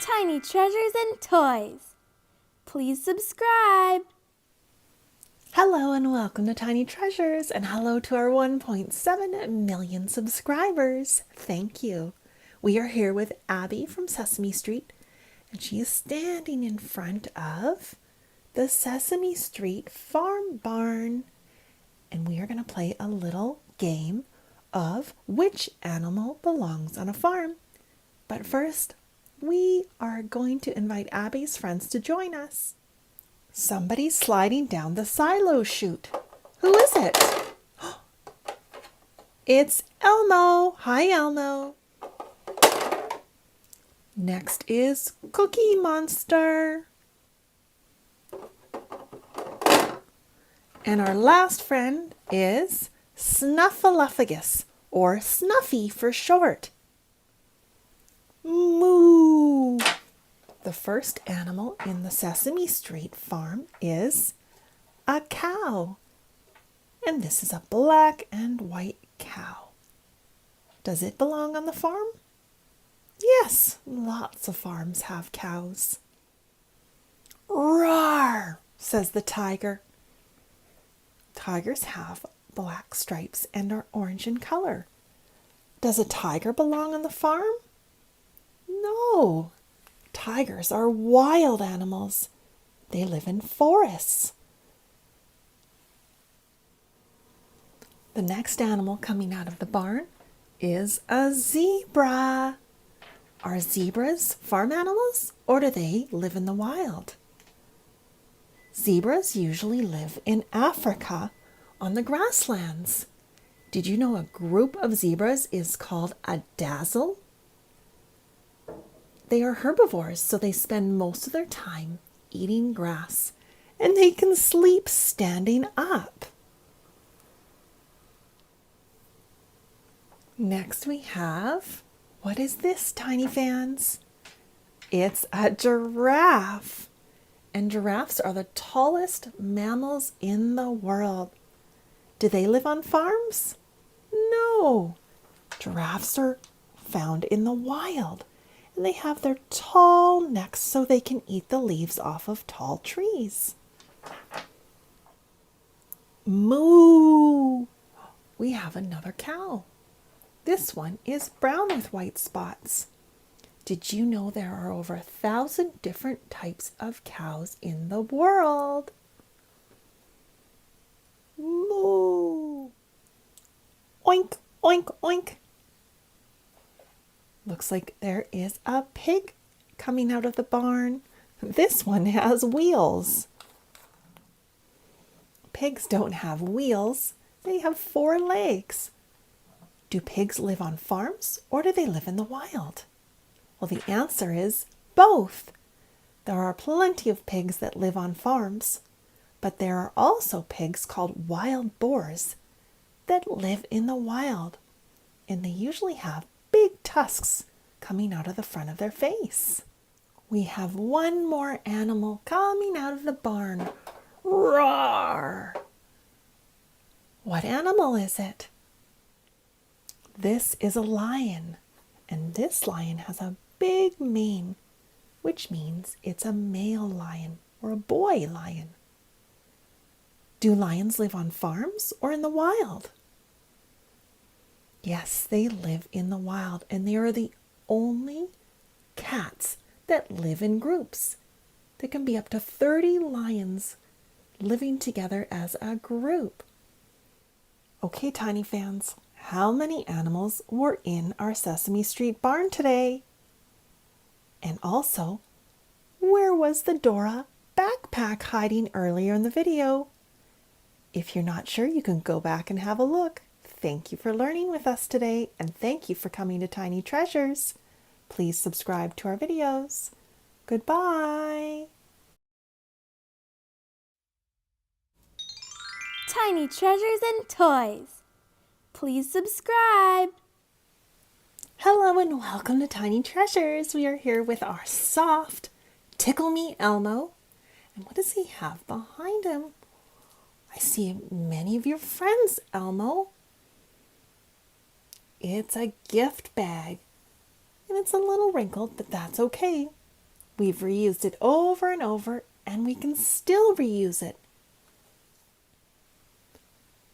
Tiny treasures and toys. Please subscribe. Hello and welcome to Tiny Treasures, and hello to our 1.7 million subscribers. Thank you. We are here with Abby from Sesame Street, and she is standing in front of the Sesame Street farm barn. And we are going to play a little game of which animal belongs on a farm. But first, we are going to invite Abby's friends to join us. Somebody's sliding down the silo chute. Who is it? It's Elmo. Hi, Elmo. Next is Cookie Monster. And our last friend is Snuffleupagus, or Snuffy for short. Moo! The first animal in the Sesame Street farm is a cow. And this is a black and white cow. Does it belong on the farm? Yes, lots of farms have cows. Roar, says the tiger. Tigers have black stripes and are orange in color. Does a tiger belong on the farm? No. Tigers are wild animals. They live in forests. The next animal coming out of the barn is a zebra. Are zebras farm animals, or do they live in the wild? Zebras usually live in Africa on the grasslands. Did you know a group of zebras is called a dazzle? They are herbivores, so they spend most of their time eating grass, and they can sleep standing up. Next we have, what is this, tiny fans? It's a giraffe. And giraffes are the tallest mammals in the world. Do they live on farms? No. Giraffes are found in the wild, and they have their tall necks so they can eat the leaves off of tall trees. Moo! We have another cow. This one is brown with white spots. Did you know there are over 1,000 different types of cows in the world? Moo! Oink, oink, oink. Looks like there is a pig coming out of the barn. This one has wheels. Pigs don't have wheels. They have 4 legs. Do pigs live on farms, or do they live in the wild? Well, the answer is both. There are plenty of pigs that live on farms, but there are also pigs called wild boars that live in the wild, and they usually have big tusks coming out of the front of their face. We have one more animal coming out of the barn. Roar! What animal is it? This is a lion, and this lion has a big mane, which means it's a male lion or a boy lion. Do lions live on farms or in the wild? Yes, they live in the wild, and they are the only cats that live in groups. There can be up to 30 lions living together as a group. Okay, tiny fans, how many animals were in our Sesame Street barn today? And also, where was the Dora backpack hiding earlier in the video? If you're not sure, you can go back and have a look. Thank you for learning with us today, and thank you for coming to Tiny Treasures. Please subscribe to our videos. Goodbye. Tiny treasures and toys. Please subscribe. Hello and welcome to Tiny Treasures. We are here with our soft Tickle Me Elmo. And what does he have behind him? I see many of your friends, Elmo. It's a gift bag. And it's a little wrinkled, but that's okay. We've reused it over and over, and we can still reuse it.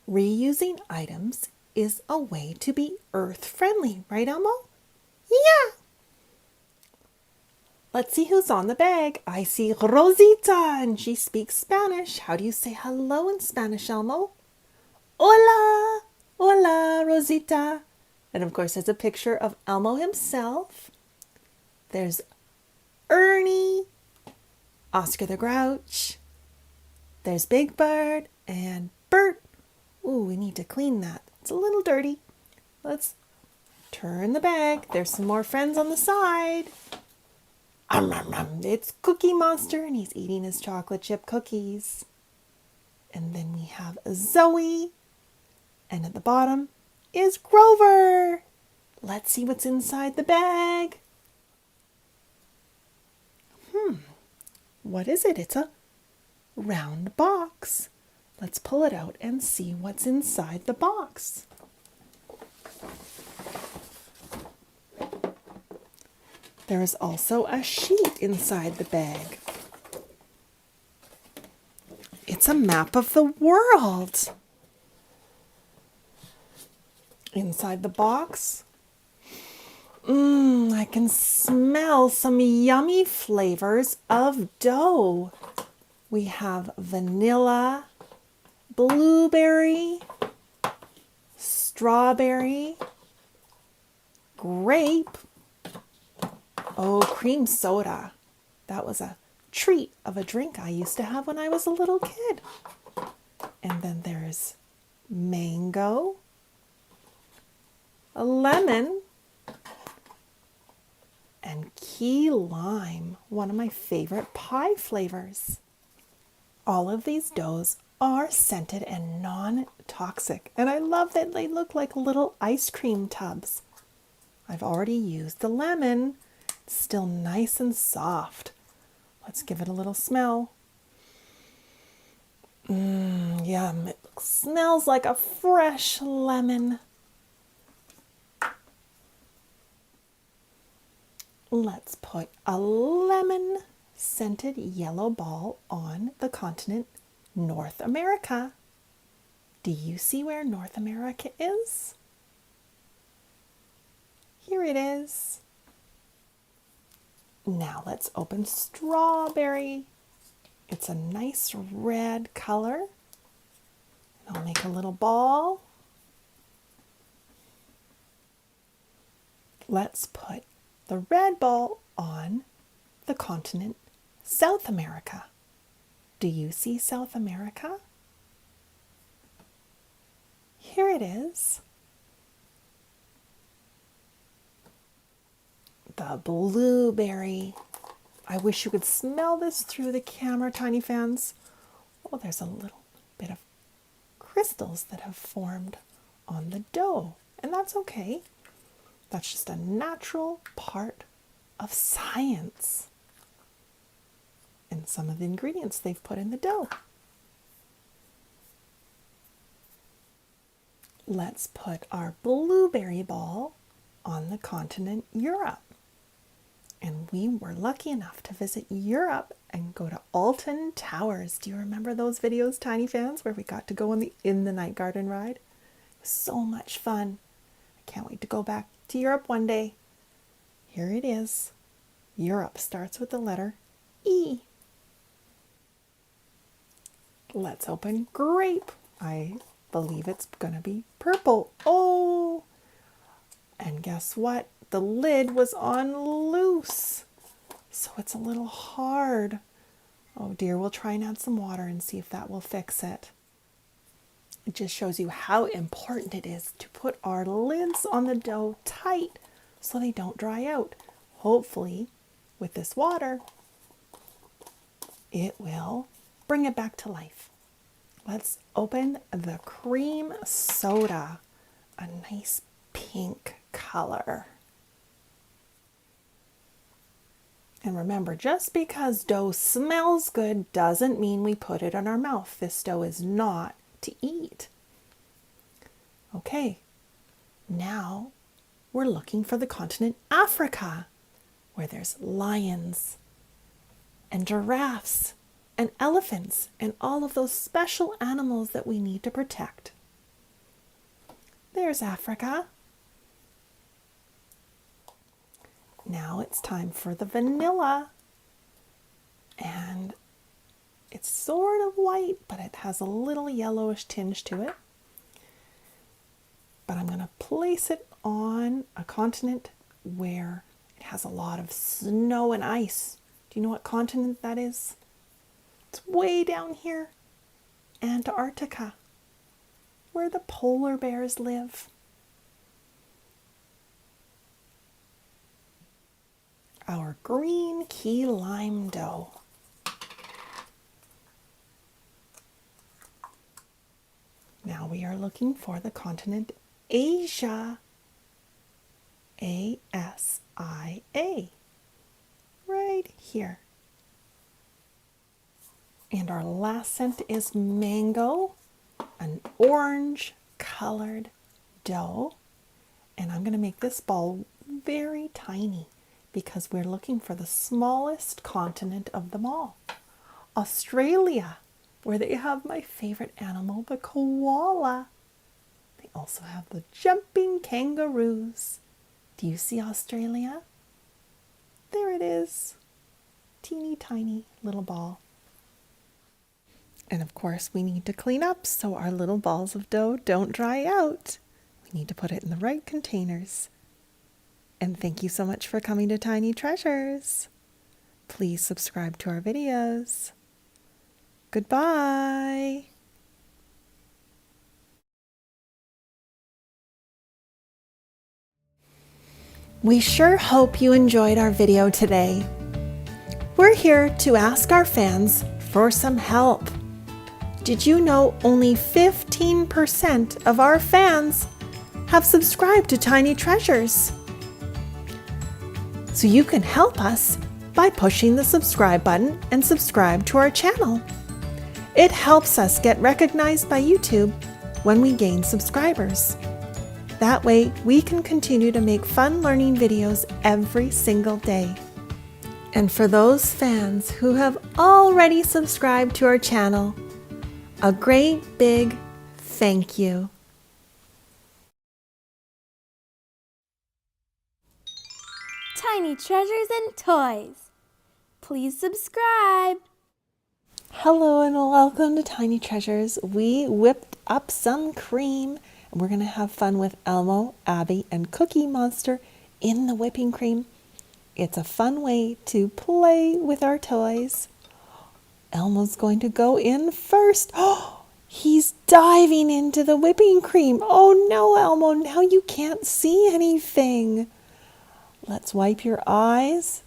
Reusing items is a way to be earth-friendly, right, Elmo? Yeah! Let's see who's on the bag. I see Rosita, and she speaks Spanish. How do you say hello in Spanish, Elmo? Hola! Hola, Rosita. And of course, there's a picture of Elmo himself. There's Ernie, Oscar the Grouch. There's Big Bird and Bert. Ooh, we need to clean that. It's a little dirty. Let's turn the bag. There's some more friends on the side. It's Cookie Monster, and he's eating his chocolate chip cookies. And then we have Zoe. And at the bottom is Grover. Let's see what's inside the bag. What is it? It's a round box. Let's pull it out and see what's inside the box. There is also a sheet inside the bag. It's a map of the world. Inside the box, I can smell some yummy flavors of dough. We have vanilla, blueberry, strawberry, grape, cream soda. That was a treat of a drink I used to have when I was a little kid. And then there's mango, a lemon, and key lime, one of my favorite pie flavors. All of these doughs are scented and non-toxic, and I love that they look like little ice cream tubs. I've already used the lemon. It's still nice and soft. Let's give it a little smell. Yum. It smells like a fresh lemon. Let's put a lemon scented yellow ball on the continent North America. Do you see where North America is? Here it is. Now let's open strawberry. It's a nice red color. I'll make a little ball. Let's put the red ball on the continent South America. Do you see South America? Here it is. The blueberry. I wish you could smell this through the camera, tiny fans. Oh, there's a little bit of crystals that have formed on the dough, and that's okay. That's just a natural part of science and some of the ingredients they've put in the dough. Let's put our blueberry ball on the continent Europe. And we were lucky enough to visit Europe and go to Alton Towers. Do you remember those videos, tiny fans, where we got to go on the In the Night Garden ride? It was so much fun. I can't wait to go back to Europe one day. Here it is. Europe starts with the letter E. Let's open grape. I believe it's going to be purple. Oh! And guess what? The lid was on loose. So it's a little hard. Oh dear, we'll try and add some water and see if that will fix it. It just shows you how important it is to put our lids on the dough tight so they don't dry out. Hopefully, with this water, it will bring it back to life. Let's open the cream soda, a nice pink color. And remember, just because dough smells good doesn't mean we put it in our mouth. This dough is not to eat. Okay, now we're looking for the continent Africa, where there's lions and giraffes and elephants and all of those special animals that we need to protect. There's Africa. Now it's time for the vanilla. And it's sort of white, but it has a little yellowish tinge to it. But I'm going to place it on a continent where it has a lot of snow and ice. Do you know what continent that is? It's way down here, Antarctica, where the polar bears live. Our green key lime dough. Now we are looking for the continent Asia. A-S-I-A. Right here. And our last scent is mango, an orange colored dough. And I'm going to make this ball very tiny because we're looking for the smallest continent of them all. Australia, where they have my favorite animal, the koala. They also have the jumping kangaroos. Do you see Australia? There it is. Teeny tiny little ball. And of course we need to clean up so our little balls of dough don't dry out. We need to put it in the right containers. And thank you so much for coming to Tiny Treasures. Please subscribe to our videos. Goodbye. We sure hope you enjoyed our video today. We're here to ask our fans for some help. Did you know only 15% of our fans have subscribed to Tiny Treasures? So you can help us by pushing the subscribe button and subscribe to our channel. It helps us get recognized by YouTube when we gain subscribers. That way we can continue to make fun learning videos every single day. And for those fans who have already subscribed to our channel, a great big thank you. Tiny Treasures and Toys. Please subscribe. Hello and welcome to Tiny Treasures. We whipped up some cream and we're going to have fun with Elmo, Abby, and Cookie Monster in the whipping cream. It's a fun way to play with our toys. Elmo's going to go in first. Oh, he's diving into the whipping cream. Oh no, Elmo, now you can't see anything. Let's wipe your eyes.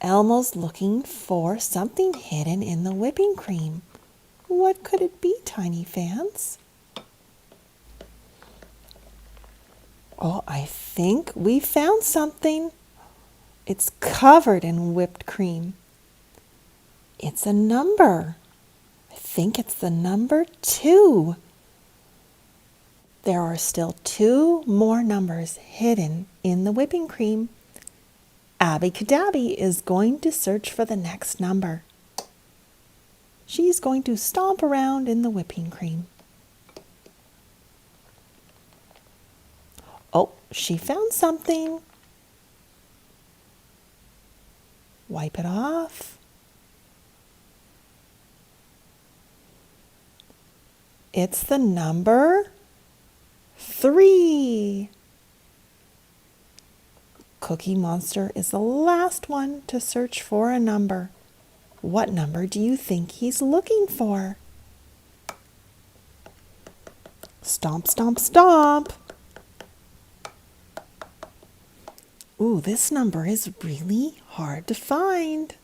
Elmo's looking for something hidden in the whipping cream. What could it be, tiny fans? Oh, I think we found something. It's covered in whipped cream. It's a number. I think it's the number 2. There are still 2 more numbers hidden in the whipping cream. Abby Cadabby is going to search for the next number. She's going to stomp around in the whipping cream. Oh, she found something. Wipe it off. It's the number 3. Cookie Monster is the last one to search for a number. What number do you think he's looking for? Stomp, stomp, stomp. Ooh, this number is really hard to find.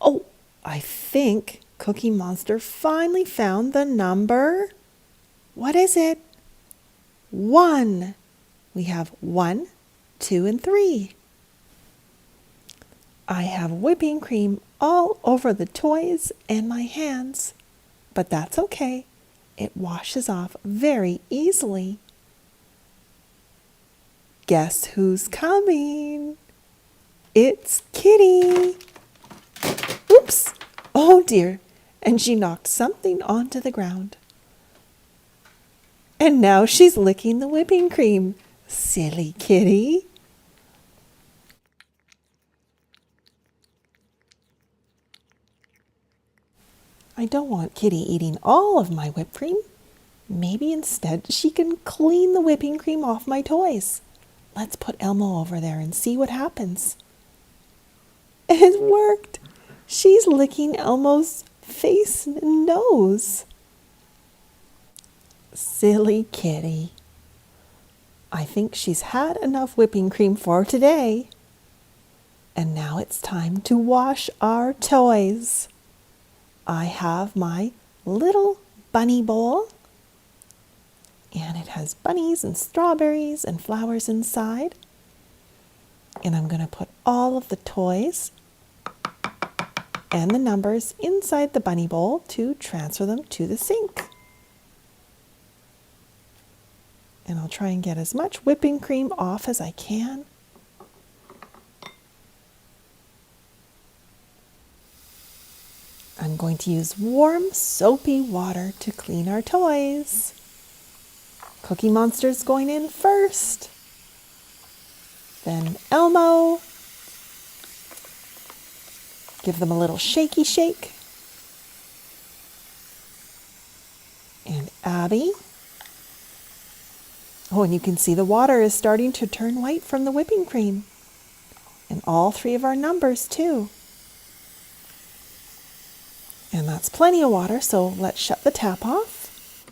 Oh, I think Cookie Monster finally found the number. What is it? 1. We have 1, 2, and 3. I have whipping cream all over the toys and my hands, but that's okay. It washes off very easily. Guess who's coming? It's Kitty. Oops. Oh dear. And she knocked something onto the ground. And now she's licking the whipping cream. Silly kitty. I don't want Kitty eating all of my whipped cream. Maybe instead she can clean the whipping cream off my toys. Let's put Elmo over there and see what happens. It worked. She's licking Elmo's face and nose. Silly kitty. I think she's had enough whipping cream for today. And now it's time to wash our toys. I have my little bunny bowl. And it has bunnies and strawberries and flowers inside. And I'm going to put all of the toys and the numbers inside the bunny bowl to transfer them to the sink. And I'll try and get as much whipping cream off as I can. I'm going to use warm, soapy water to clean our toys. Cookie Monster's going in first. Then Elmo. Give them a little shaky shake. And Abby. Oh, and you can see the water is starting to turn white from the whipping cream. And all three of our numbers too. And that's plenty of water, so let's shut the tap off.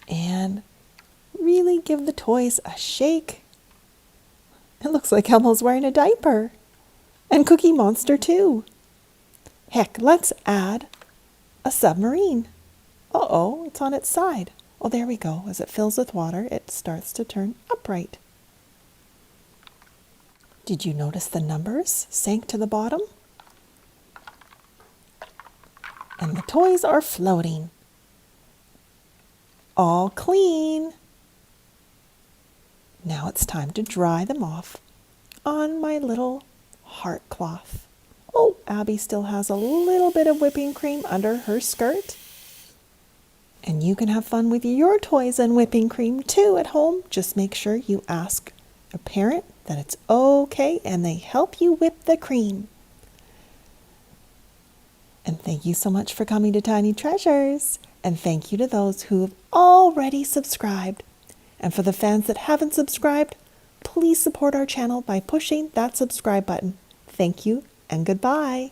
And really give the toys a shake. It looks like Elmo's wearing a diaper. And Cookie Monster too. Heck, let's add a submarine. Uh-oh, it's on its side. Oh, there we go. As it fills with water, it starts to turn upright. Did you notice the numbers sank to the bottom? And the toys are floating. All clean. Now it's time to dry them off on my little heart cloth. Oh, Abby still has a little bit of whipping cream under her skirt. And you can have fun with your toys and whipping cream too at home. Just make sure you ask a parent that it's okay and they help you whip the cream. And thank you so much for coming to Tiny Treasures. And thank you to those who have already subscribed. And for the fans that haven't subscribed, please support our channel by pushing that subscribe button. Thank you and goodbye.